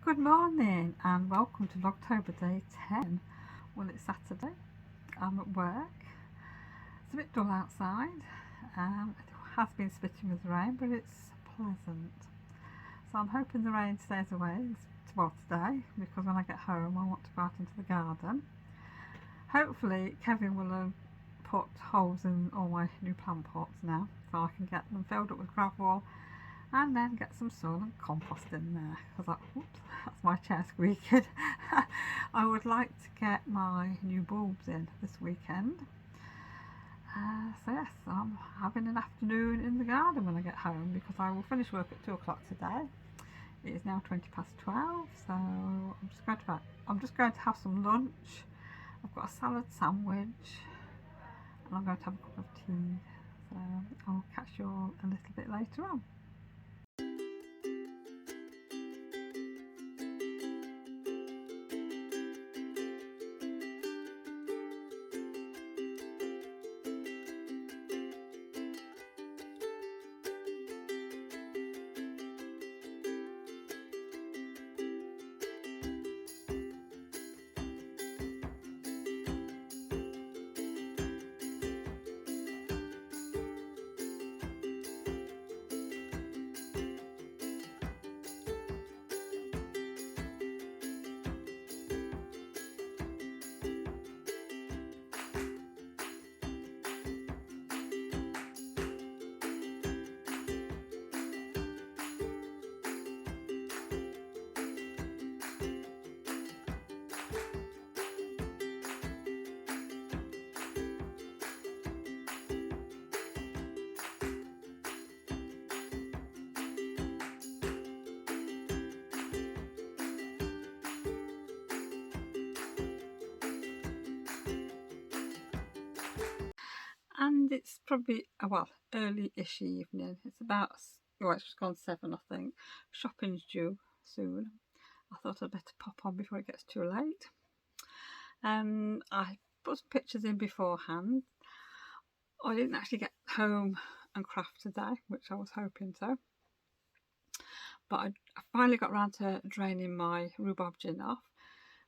Good morning and welcome to Vlogtober day 10. Well, it's Saturday. I'm at work. It's a bit dull outside. It has been spitting with rain, but it's pleasant. So I'm hoping the rain stays away today, because when I get home I want to go out into the garden. Hopefully Kevin will have put holes in all my new plant pots now, so I can get them filled up with gravel and then get some soil and compost in there, because that's my chair squeaking. I would like to get my new bulbs in this weekend. So yes, I'm having an afternoon in the garden when I get home, because I will finish work at 2 o'clock today. It is now 12:20, so I'm just going to have some lunch. I've got a salad sandwich and I'm going to have a cup of tea. So I'll catch you all a little bit later on. And it's probably early-ish evening. It's about, it's just gone 7, I think. Shopping's due soon. I thought I'd better pop on before it gets too late. I put some pictures in beforehand. I didn't actually get home and craft today, which I was hoping to. But I finally got around to draining my rhubarb gin off.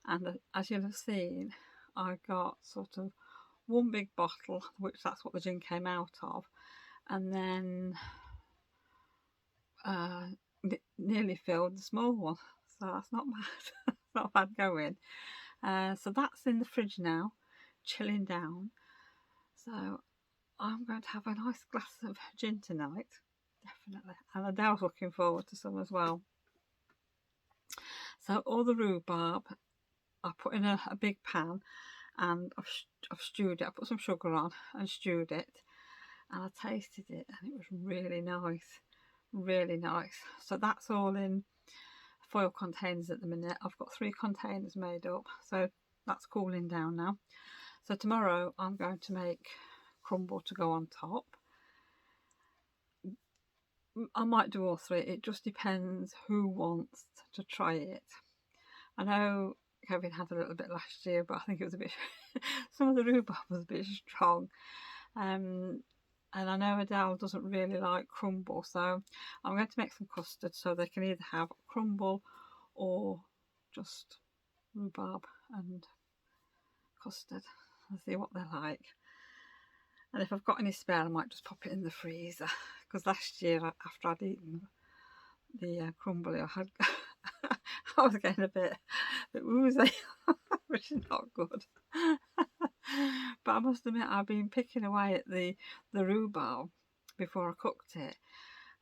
And as you'll have seen, I got sort of one big bottle, which that's what the gin came out of, and then nearly filled the small one, so that's not bad. Not bad going. So that's in the fridge now, chilling down. So I'm going to have a nice glass of gin tonight, definitely, and Adele's looking forward to some as well. So all the rhubarb I put in a big pan, and I've stewed it. I put some sugar on and stewed it, and I tasted it, and it was really nice, really nice. So that's all in foil containers at the minute. I've got 3 containers made up, so that's cooling down now. So tomorrow I'm going to make crumble to go on top. I might do all 3. It just depends who wants to try it. I know Kevin had a little bit last year, but I think it was a bit some of the rhubarb was a bit strong, and I know Adele doesn't really like crumble, so I'm going to make some custard, so they can either have crumble or just rhubarb and custard. I'll see what they're like, and if I've got any spare I might just pop it in the freezer, because last year after I'd eaten the crumble I was getting a bit woozy, which is not good. But I must admit, I've been picking away at the rhubarb before I cooked it,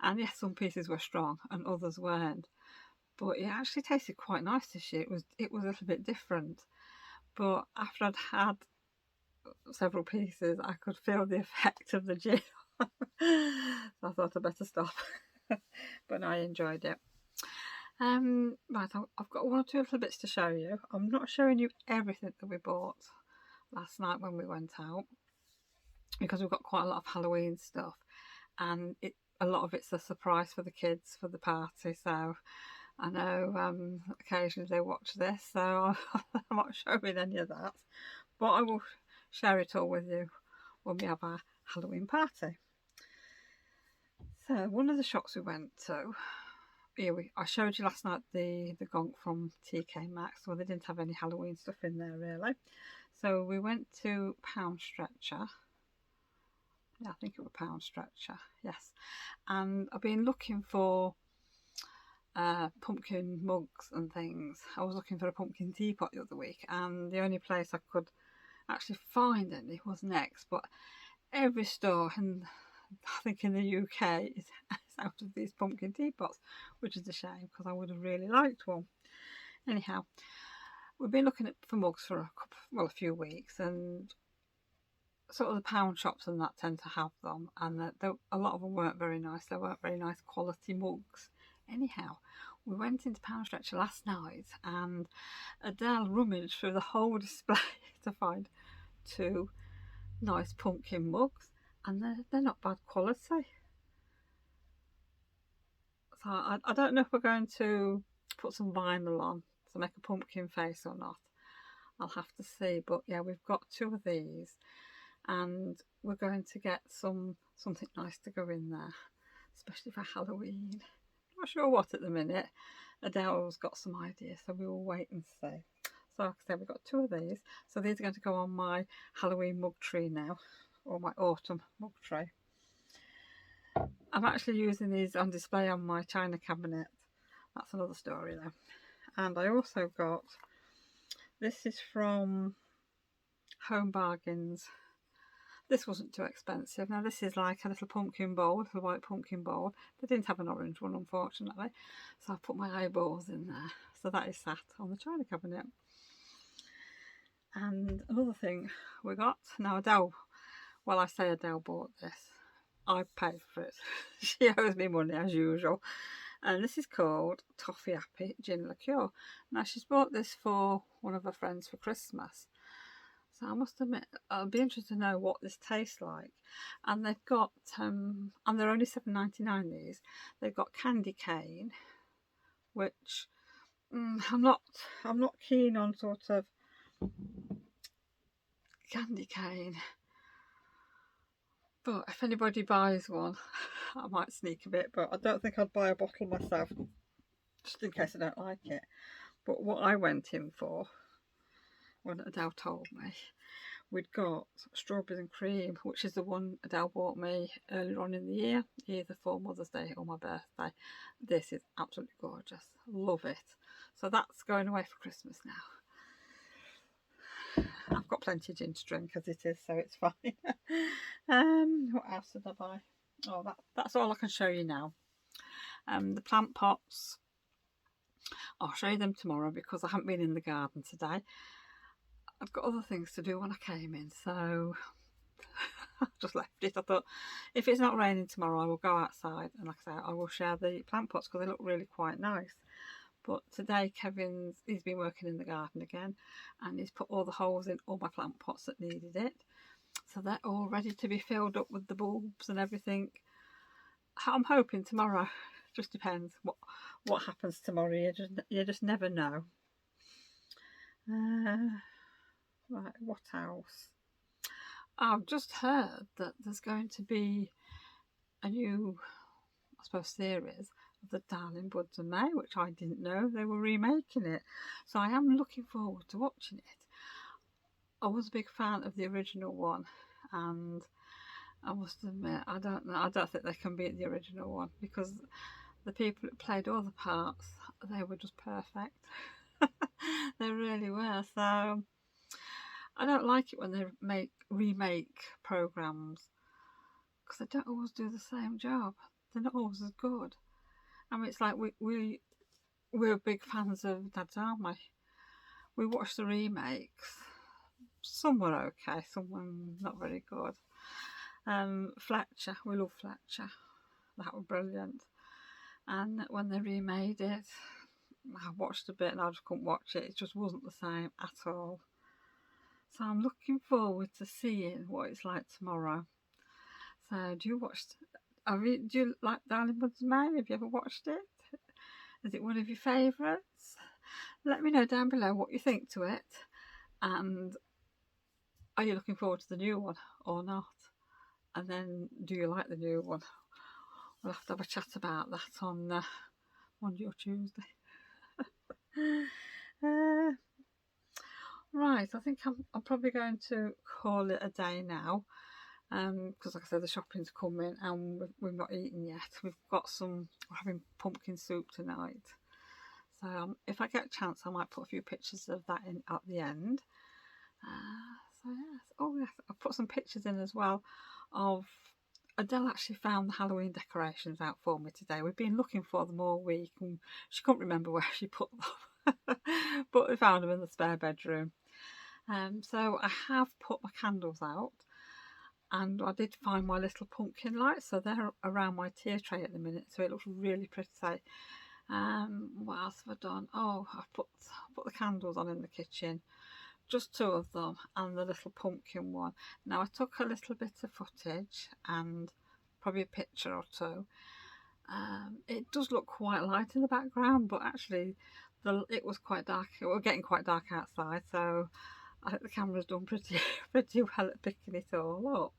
and yes, some pieces were strong and others weren't, but it actually tasted quite nice this year. It was a little bit different, but after I'd had several pieces I could feel the effect of the gin. So I thought I'd better stop. But I enjoyed it. Right, I've got 1 or 2 little bits to show you. I'm not showing you everything that we bought last night when we went out, because we've got quite a lot of Halloween stuff, and a lot of it's a surprise for the kids for the party. So I know occasionally they watch this, so I'm not showing any of that, but I will share it all with you when we have our Halloween party. So one of the shops we went to, yeah, I showed you last night the gonk from TK Maxx. Well, they didn't have any Halloween stuff in there really. So we went to Pound Stretcher. Yeah, I think it was Pound Stretcher. Yes, and I've been looking for pumpkin mugs and things. I was looking for a pumpkin teapot the other week, and the only place I could actually find any was Next. But every store, and I think in the UK, is out of these pumpkin teapots, which is a shame because I would have really liked one. Anyhow, we've been looking for mugs for a few weeks, and sort of the pound shops and that tend to have them, and a lot of them weren't very nice. They weren't very nice quality mugs. Anyhow, we went into Pound Stretcher last night, and Adele rummaged through the whole display to find two nice pumpkin mugs, and they're not bad quality. So I don't know if we're going to put some vinyl on to make a pumpkin face or not. I'll have to see, but yeah, we've got two of these, and we're going to get something nice to go in there, especially for Halloween. Not sure what at the minute. Adele's got some ideas, so we will wait and see. So like I said, we've got two of these, so these are going to go on my Halloween mug tree now, or my autumn mug tray. I'm actually using these on display on my china cabinet. That's another story though. And I also got, this is from Home Bargains. This wasn't too expensive. Now this is like a little pumpkin bowl, a little white pumpkin bowl. They didn't have an orange one, unfortunately. So I put my eyeballs in there. So that is sat on the china cabinet. And another thing we got, now Adele, well, I say Adele bought this. I paid for it. She owes me money as usual. And this is called Toffee Happy Gin Liqueur. Now she's bought this for one of her friends for Christmas. So I must admit, I'll be interested to know what this tastes like. And they've got, and they're only $7.99 these. They've got candy cane, which I'm not keen on sort of candy cane. But if anybody buys one, I might sneak a bit, but I don't think I'd buy a bottle myself, just in case I don't like it. But what I went in for, when Adele told me, we'd got strawberries and cream, which is the one Adele bought me earlier on in the year, either for Mother's Day or my birthday. This is absolutely gorgeous. Love it. So that's going away for Christmas now. I've got plenty of gin to drink as it is, so it's fine. What else did I buy? Oh, that's all I can show you now. The plant pots, I'll show you them tomorrow because I haven't been in the garden today. I've got other things to do when I came in, so I just left it. I thought if it's not raining tomorrow, I will go outside, and like I say, I will share the plant pots because they look really quite nice. But today he's been working in the garden again, and he's put all the holes in all my plant pots that needed it. So they're all ready to be filled up with the bulbs and everything. I'm hoping tomorrow. Just depends what happens tomorrow. You just never know. Right, what else? I've just heard that there's going to be a new, I suppose, series of the Darling Buds and May, which I didn't know they were remaking it. So I am looking forward to watching it. I was a big fan of the original one, and I must admit, I don't think they can beat the original one because the people that played all the parts, they were just perfect. They really were. So I don't like it when they remake programmes because they don't always do the same job. They're not always as good. I mean, it's like we're big fans of Dad's, aren't we? We watched the remakes. Some were okay, some were not very good. Fletcher, we love Fletcher. That was brilliant. And when they remade it, I watched a bit and I just couldn't watch it. It just wasn't the same at all. So I'm looking forward to seeing what it's like tomorrow. So do you like Darling Buds and May? Have you ever watched it? Is it one of your favourites? Let me know down below what you think to it. And are you looking forward to the new one or not? And then do you like the new one? We'll have to have a chat about that on Monday or Tuesday. Right, I think I'm probably going to call it a day now, because like I said, the shopping's coming and we've not eaten yet. We're having pumpkin soup tonight. So if I get a chance, I might put a few pictures of that in at the end. So yes, oh yes, I'll put some pictures in as well of Adele actually found the Halloween decorations out for me today. We've been looking for them all week and she couldn't remember where she put them. But we found them in the spare bedroom. So I have put my candles out and I did find my little pumpkin lights. So they're around my tier tray at the minute. So it looks really pretty. What else have I done? Oh, I've put the candles on in the kitchen. Just 2 of them and the little pumpkin one. Now I took a little bit of footage and probably a picture or 2. It does look quite light in the background, but actually it was quite dark. It was getting quite dark outside, so I think the camera's done pretty well at picking it all up.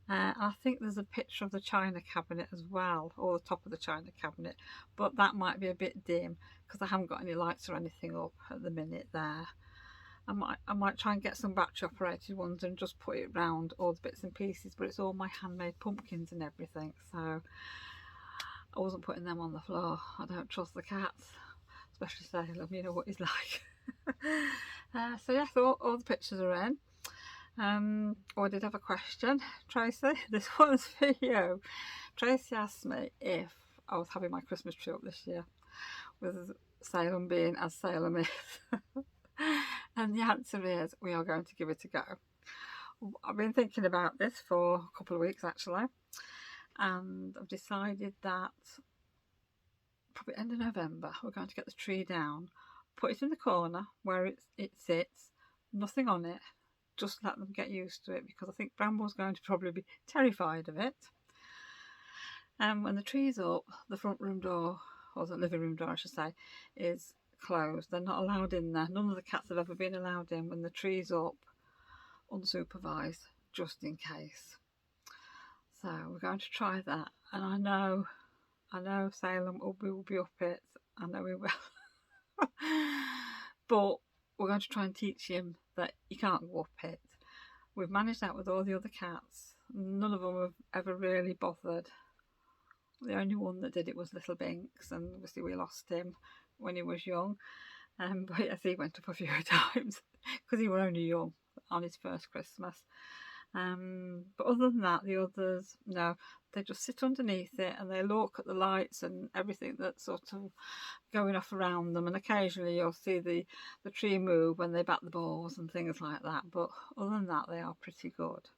I think there's a picture of the china cabinet as well, or the top of the china cabinet, but that might be a bit dim because I haven't got any lights or anything up at the minute there. I might try and get some battery operated ones and just put it round all the bits and pieces, but it's all my handmade pumpkins and everything, so I wasn't putting them on the floor. I don't trust the cats, especially Salem, you know what he's like. So yes, all the pictures are in. I did have a question, Tracy. This one's for you. Tracy asked me if I was having my Christmas tree up this year, with Salem being as Salem is. And the answer is we are going to give it a go. I've been thinking about this for a couple of weeks actually, and I've decided that probably end of November we're going to get the tree down, put it in the corner where it sits, nothing on it, just let them get used to it, because I think Bramble's going to probably be terrified of it. And when the tree's up, the front room door, or the living room door I should say, is closed. They're not allowed in there. None of the cats have ever been allowed in when the tree's up, unsupervised, just in case. So we're going to try that, and I know Salem will be up it. I know he will. But we're going to try and teach him that you can't go up it. We've managed that with all the other cats. None of them have ever really bothered. The only one that did it was Little Binks, and obviously we lost him when he was young. But yes, he went up a few times because he was only young on his first Christmas. But other than that, the others, no, they just sit underneath it and they look at the lights and everything that's sort of going off around them, and occasionally you'll see the tree move when they bat the balls and things like that, but other than that they are pretty good.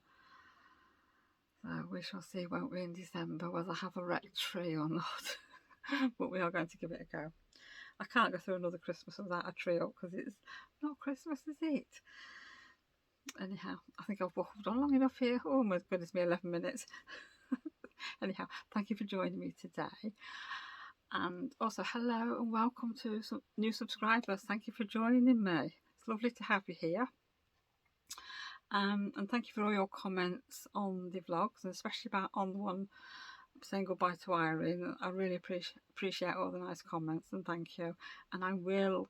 So we shall see, won't we, in December, whether I have a wrecked tree or not. But we are going to give it a go. I can't go through another Christmas without a tree up because it's not Christmas, is it? Anyhow, I think I've waffled on long enough here. Oh my goodness me, 11 minutes. Anyhow, thank you for joining me today. And also, hello and welcome to some new subscribers. Thank you for joining me. It's lovely to have you here. And thank you for all your comments on the vlogs, and especially on the one saying goodbye to Irene. I really appreciate all the nice comments, and thank you. And I will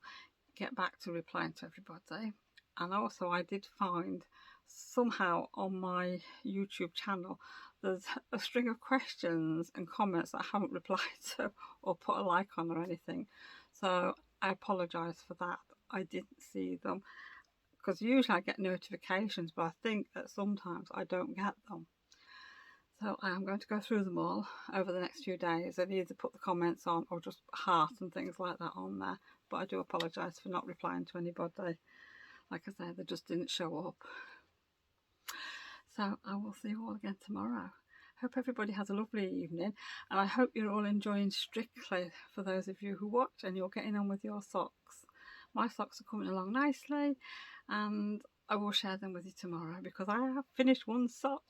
get back to replying to everybody. And also I did find somehow on my YouTube channel there's a string of questions and comments that I haven't replied to or put a like on or anything, so I apologise for that. I didn't see them because usually I get notifications, but I think that sometimes I don't get them. So I am going to go through them all over the next few days and either put the comments on or just heart and things like that on there. But I do apologise for not replying to anybody. Like I said, they just didn't show up. So I will see you all again tomorrow. Hope everybody has a lovely evening, and I hope you're all enjoying Strictly, for those of you who watch and you're getting on with your socks. My socks are coming along nicely, and I will share them with you tomorrow because I have finished one sock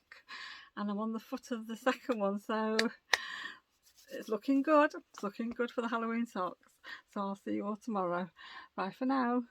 and I'm on the foot of the second one, so it's looking good. It's looking good for the Halloween socks. So I'll see you all tomorrow. Bye for now.